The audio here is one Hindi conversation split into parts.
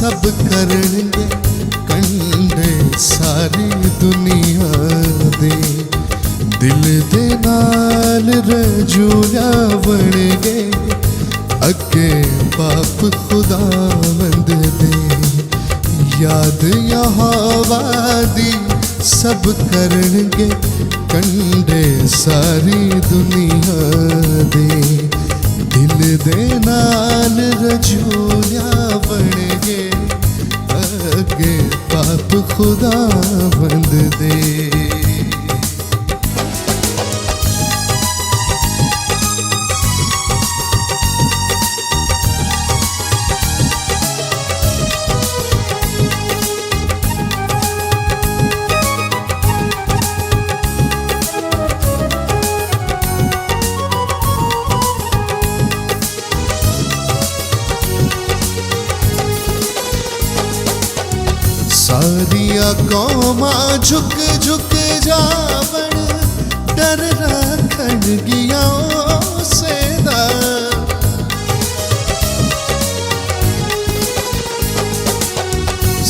सब करनगे कंडे सारी दुनिया दे। दिल दे नाल रजूला बनगे अगे बाप खुदावंद दे। याद यहोवा दी सब करनगे कंडे सारी दुनिया दे। दिल दे नाल रजूला बनगे अगे बाप खुदावंद दे। सारिया कौमा झुक झुक जावण डर रखन गिया सेदा।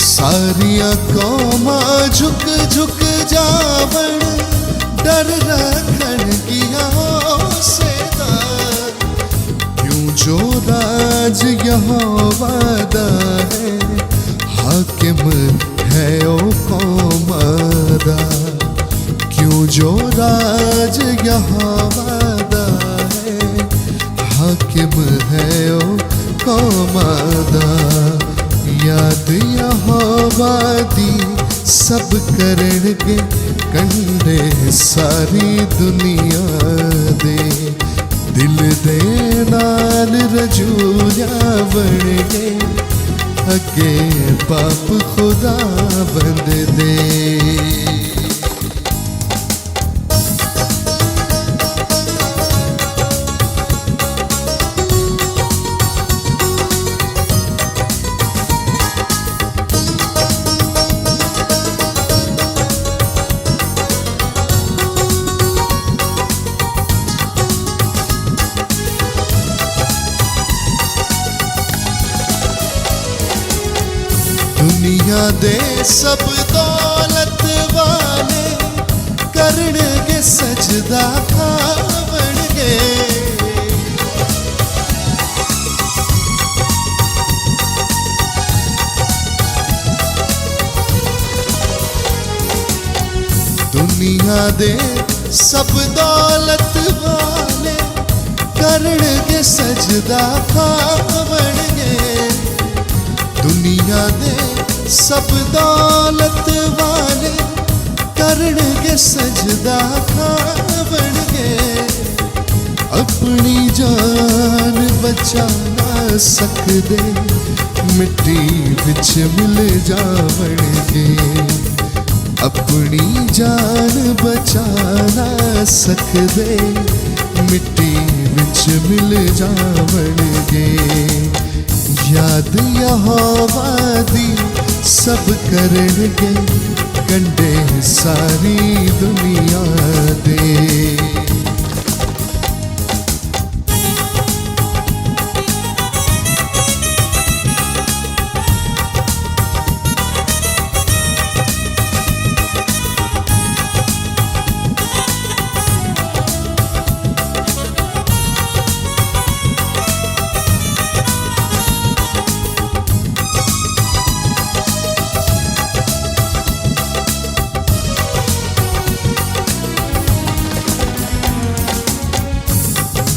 सारिया कौमा झुक झुक जावण डर रखन गिया सेदा। क्यों जो राज यहोवा दा है हाकिम है ओ कौमां दा। क्यों जो राज यहोवा दा है हाकिम है ओ कौमां दा। याद यहोवा दी सब करनगे कंडे सारी दुनिया दे। दिल दे नाल रजूला बनगे अगे बाप खुदावंद दे। दुनिया दे सब दौलत वाले करनगे सजदा खावणगे। दुनिया दे सब दौलत वाले करनगे सजदा खावणगे। दुनिया दे सब दौलत वाले करनगे सजदा खावणगे। अपनी जान बचा ना सकदे मिट्टी विच मिल जावणगे। अपनी जान बचा ना सकदे मिट्टी विच मिल जावणगे। याद यहोवा दी सब करनगे कंडे सारी दुनिया दे।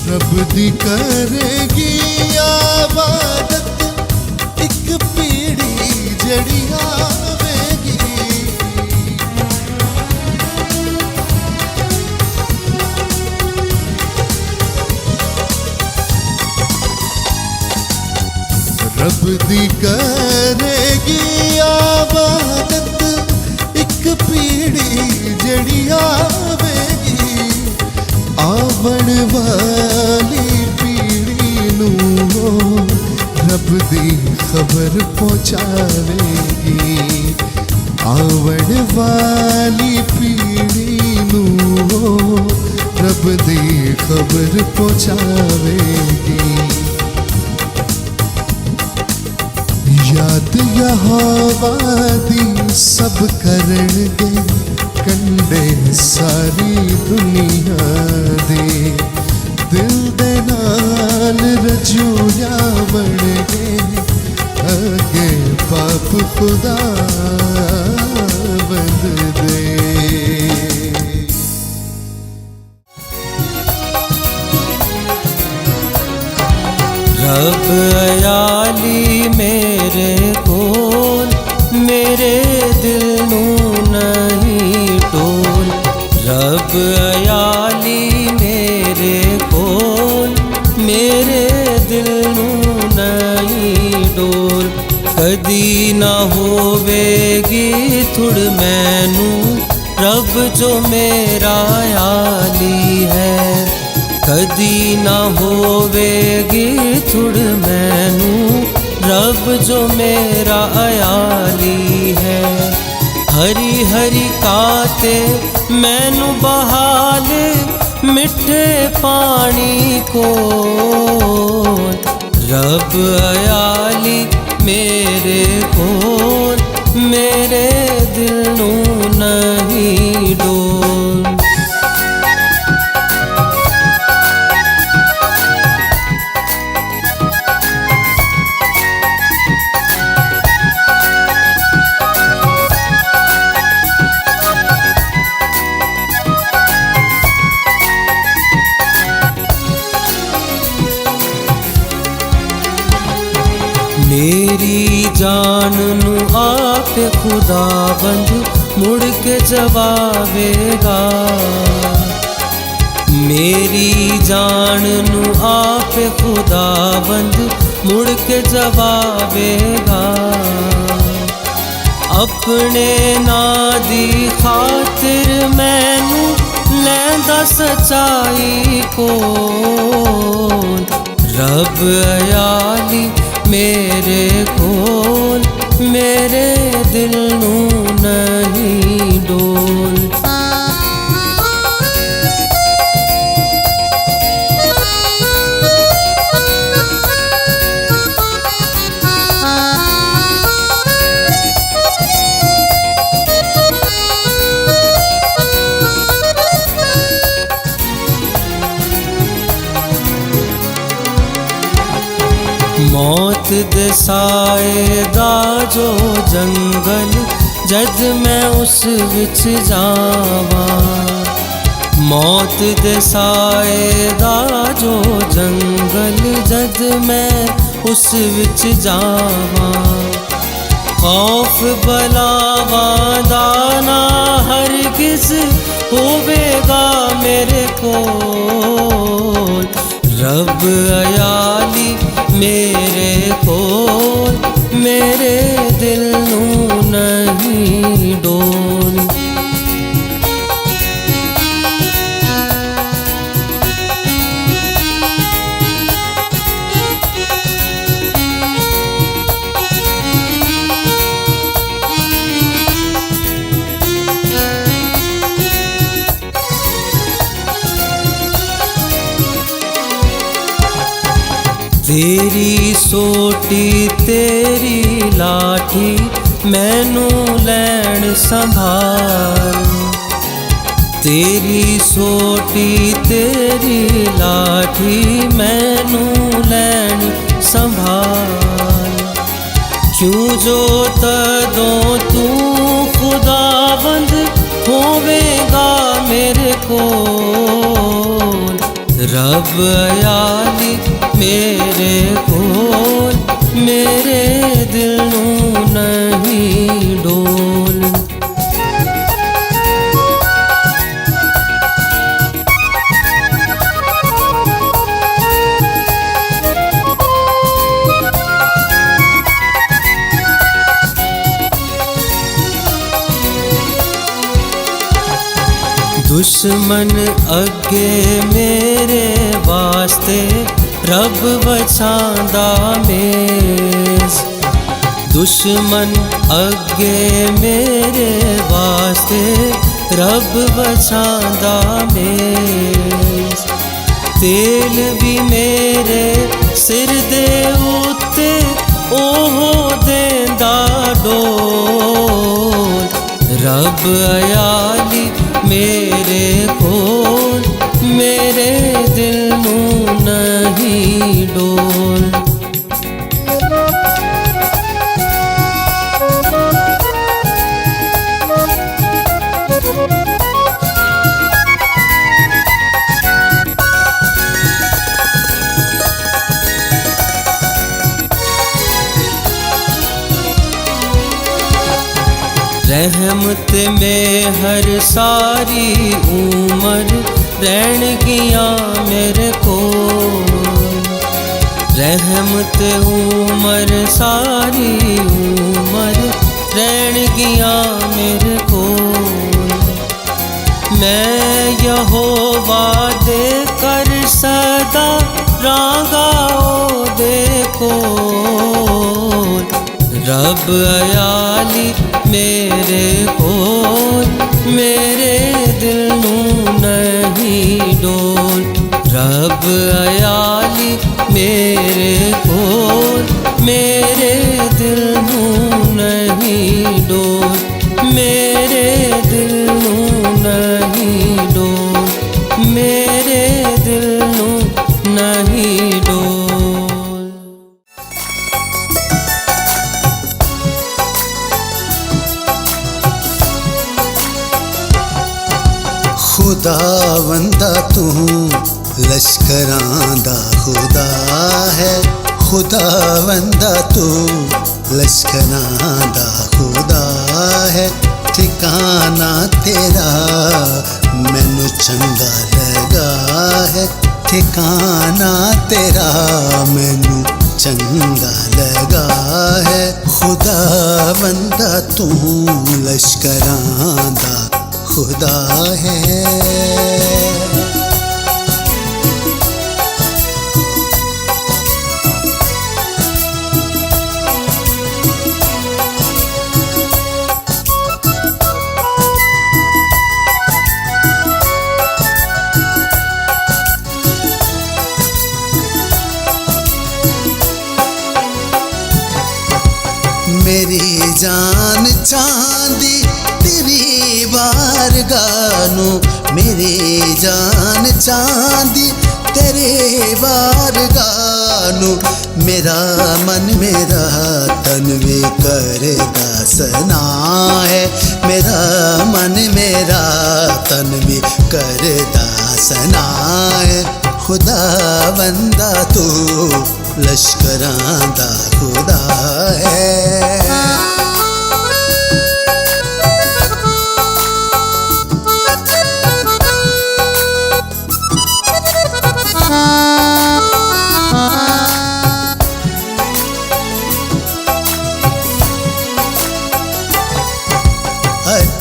रब दी करेगी आबादत एक पीढ़ी जड़ी आवेगी। रब दी करेगी आबादत एक पीढ़ी जड़ी आवेगी। आवण वाली पीढ़ी नू रब दी खबर पहुंचावेगी। आवण वाली पीढ़ी नू रब दी खबर पहुंचावेगी। याद या हवादी सब करनगे कंडे सारी दुनिया दे दिल दे नाल रजूया बनगे अगे पाप खुदा बंद दे। रब अयाली मेरे कोल मेरे दिल नू नहीं टोल। रब अयाली मेरे कोल मेरे दिल नू नहीं डोल। कदी ना होवेगी थुड़ मैनू रब जो मेरा याली है। कदी ना होवेगी थुड़ मैनू रब जो मेरा अयाली है। हरी हरी काते मैनू बहाले मिठे पानी को। रब अयाली मेरे कोल मेरे दिल नू नहीं डोल। मेरी जान नू आप खुदाबंद मुड़ के जवावेगा। मेरी जान नू आप खुदाबंद मुड़ के जवावेगा। अपने ना दी खातिर मैनू लैंदा सच्चाई को। रब अयाली मेरे कोल मेरे दिल नू नहीं डोल। मौत दे साए दा जो जंगल जद मैं उस विच जावां। मौत दे साए दा जो जंगल जद मैं उस विच जावां। खौफ बलावां दा ना हरगिज़ होवेगा मेरे कोल। रब अयाली मेरे कोल मेरे दिल नू नहीं डोल। तेरी सोटी तेरी लाठी मैनू लैन संभाल। तेरी सोटी तेरी लाठी मैनू लैन संभाल। क्यों जो तदों तू खुदाबंद होवेगा मेरे कोल। रब अयाली मेरे कोल मेरे दिल नू नहीं डोल। दुश्मन अगे मेरे वास्ते रब बचांदा मेज। दुश्मन अगे मेरे वास्ते रब बचांदा मेज। तेल भी मेरे सिर दे उत्ते ओहो देंदा रब अयाली मेरे कोल, मेरे दिल नूं नहीं डोल। रहमत में हर सारी उम्र रहन गिया मेरे को, रहमत उम्र सारी उम्र रहन गिया मेरे को। मैं यहोवा दे कर सदा रांगा ओ देखो, रब अयाली मेरे कोल, मेरे दिल नूं नहीं डोल। रब अयाली मेरे कोल, मेरे दिल नूं नहीं डोल, मेरे दिल नूं नहीं डोल, मेरे दिल नूं नहीं डोल। खुदावंदा तू लश्करां दा खुदा है, खुदावंदा तू लश्करां दा खुदा है। ठिकाना तेरा मैनू चंगा लगा है, ठिकाना तेरा मैनू चंगा लगा है। खुदावंदा तू लश्करां दा खुदा है। मेरी जान चांदी तेरी बारगानू, मेरी जान चांदी तेरे बारगानू। मेरा मन मेरा तन वे करदा सना है, मेरा मन मेरा तन वे करदा सना है। खुदावंदा तू लश्करां दा खुदा है।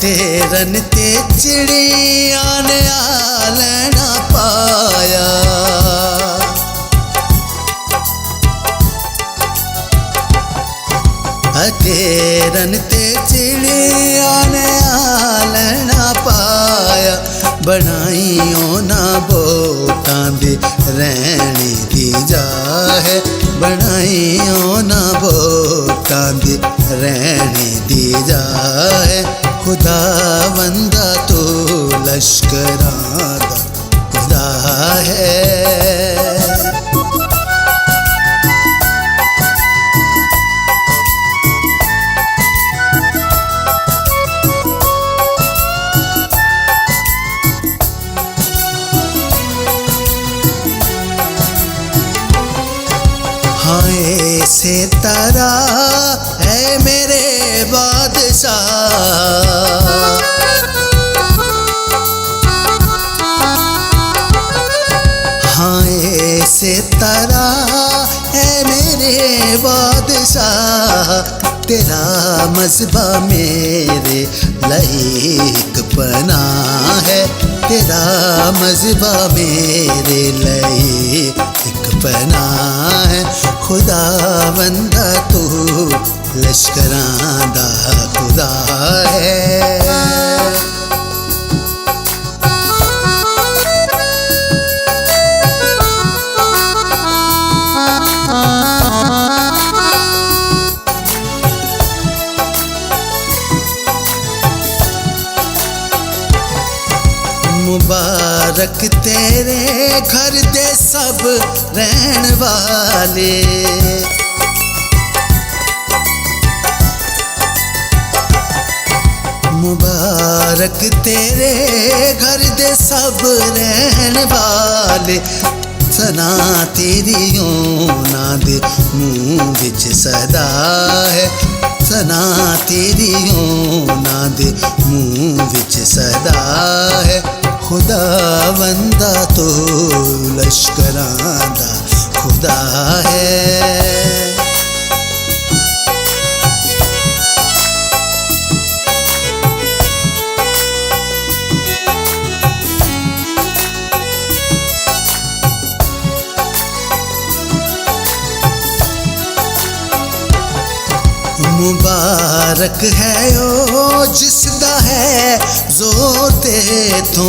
तेरन ते चिड़िया ने आलना पाया, तेरन ते चिड़िया ने आलना पाया। बनाइयों ना बोटां दे रहने दी जा है, बनाइयों ना बोटां दे रहने दी जा है। खुदावंदा तू लश्करां दा खुदा है। हाँ ऐसे तारा है मेरे बादशाह, हाँ ऐसे तारा है मेरे बादशाह। तेरा मज़हबा मेरे लायक पनाह है, तेरा मज़हबा मेरे लायक पनाह है। खुदावंदा तू लश्करां दा खुदा है। मुबारक तेरे घर दे सब रहन वाले। मुबारक तेरे घर दे सब रहन वाले। सना तेरी ओना दे मुँह विच सदा है। सना तेरी ओना दे मुँह विच सदा है। खुदा बंदा तो लश्करां दा खुदा है। मुबारक है ओ जिसदा है जोर ते तो।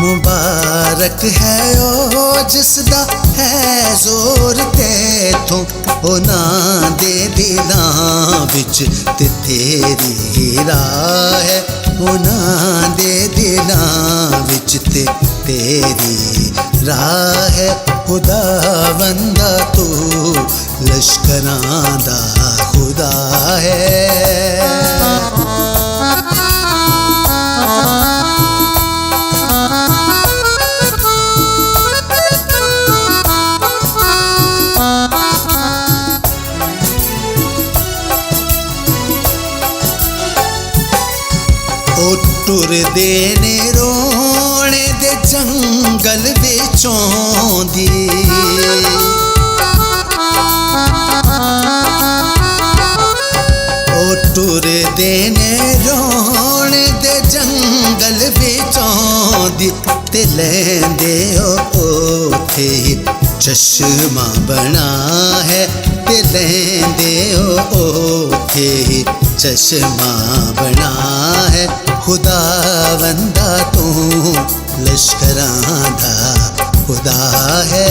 मुबारक है ओ जिसदा है जोर ते तो। ओ ना दे दिलां विच ते तेरी राह है। ओ ना दे दिलां विच ते तेरी राह है। खुदा बंदा तू लश्करां दा खुदा है। ओ टुर देने रोने दे जंगल विचों दी। ओ टुर देने रोने दे जंगल विचों दी। ते लैंदे ओथे चश्मा बना है। ते लैंदे ओथे चश्मा बना है। खुदा बंदा तू लश्करां दा खुदा है।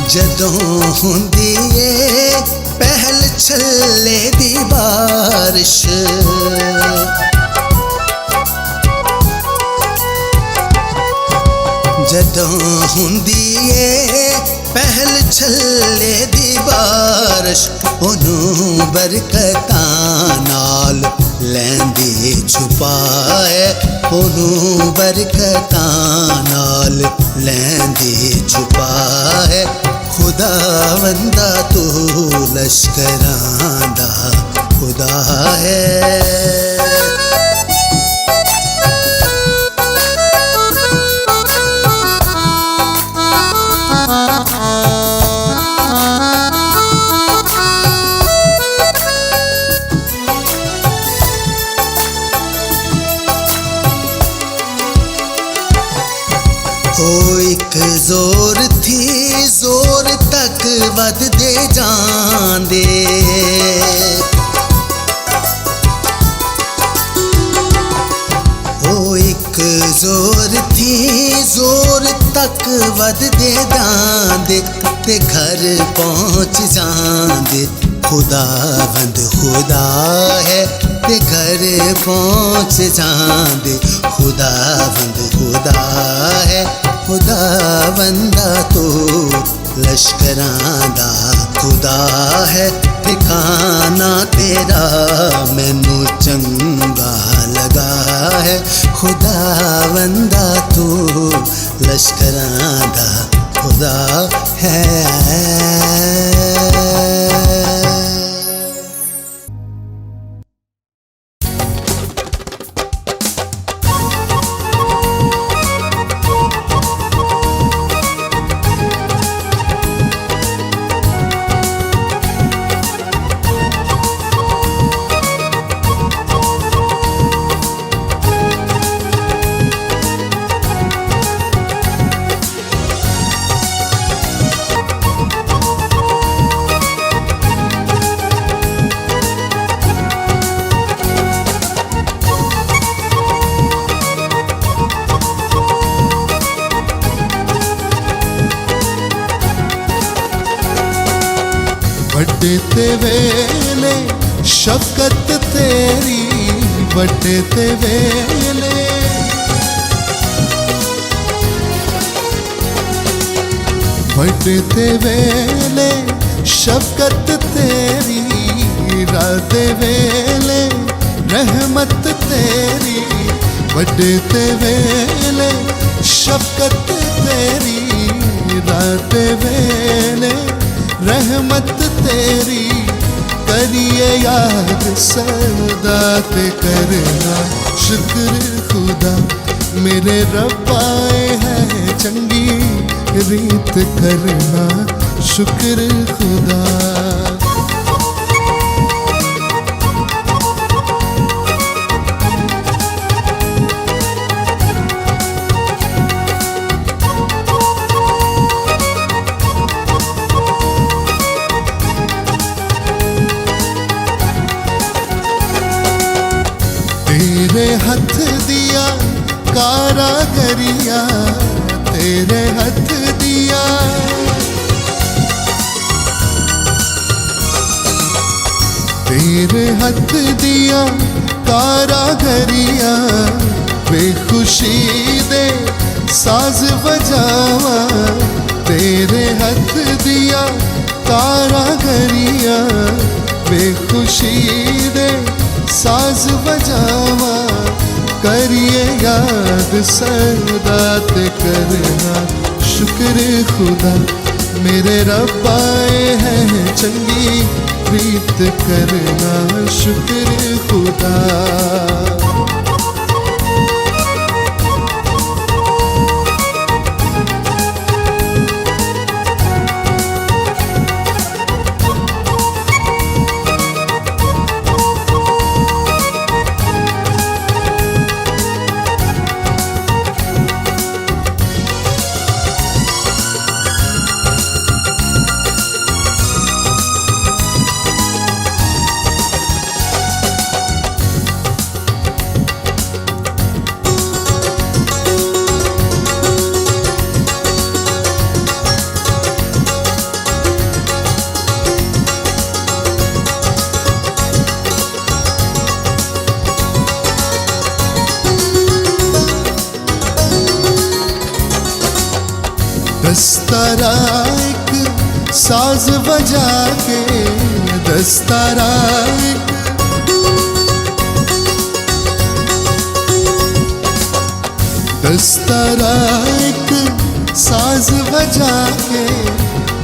जदों हुंदी ए पहल छल्ले दी बारिश। जदों हुंदी ए पहल छल्ले दी बारिश। ओनू बरकतां नाल लैंदी छुपाए। ओनू बरकतां नाल लैंदी छुपाए। खुदा बंदा तू लश्करां दा खुदा है। ओ एक जोर थी जोर तक वधदे जांदे। ओ एक जोर थी जोर तक वधदे जांदे। ते घर पहुंच जांदे खुदावंद खुदा है। ते घर पहुंच जांदे खुदावंद खुदा है। खुदा बंदा तो लश्करां दा खुदा है। ठिकाना तेरा मैनू चंगा लगा है। खुदा बंदा तू लश्करां दा खुदा है। ਵੱਡੇ ਤੇ ਵੇਲੇ ਸ਼ਫਕਤ ਤੇਰੀ, ਵੱਡੇ ਤੇ ਵੇਲੇ ਵੱਡੇ ਤੇ ਵੇਲੇ ਸ਼ਫਕਤ ਤੇਰੀ, ਰਾਤ ਦੇ ਵੇਲੇ ਰਹਿਮਤ ਤੇਰੀ, ਵੱਡੇ ਤੇ ਵੇਲੇ ਸ਼ਫਕਤ ਤੇਰੀ, ਰਾਤ ਦੇ ਵੇਲੇ रहमत तेरी, करिए याद सदा ते करना शुक्र खुदा, मेरे रब आए हैं चंगी रीत करना शुक्र खुदा। तेरे हथ दिया कारागरिया, तेरे हथ दिया तेरे हथ दिया कारागरिया, बेखुशी दे साज बजावा, तेरे हथ दिया कारागरिया, बेखुशी दे साज बजावा, करिए याद सदा ते करना शुक्र खुदा, मेरे रब आए हैं चंगी रीत करना शुक्र खुदा। दस्तारा एक साज बजा के, दस्तारा एक दस्तारा एक साज बजा के,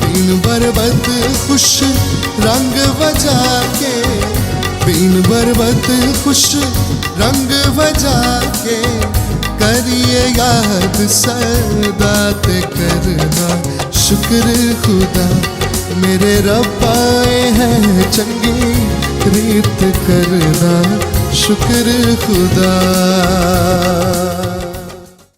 बीन बरबत खुश रंग बजा के, बीन बरबत खुश रंग बजा के, करिए याद सदा ते करना शुक्र खुदा, मेरे रब आए हैं चंगी रीत करना शुक्र खुदा।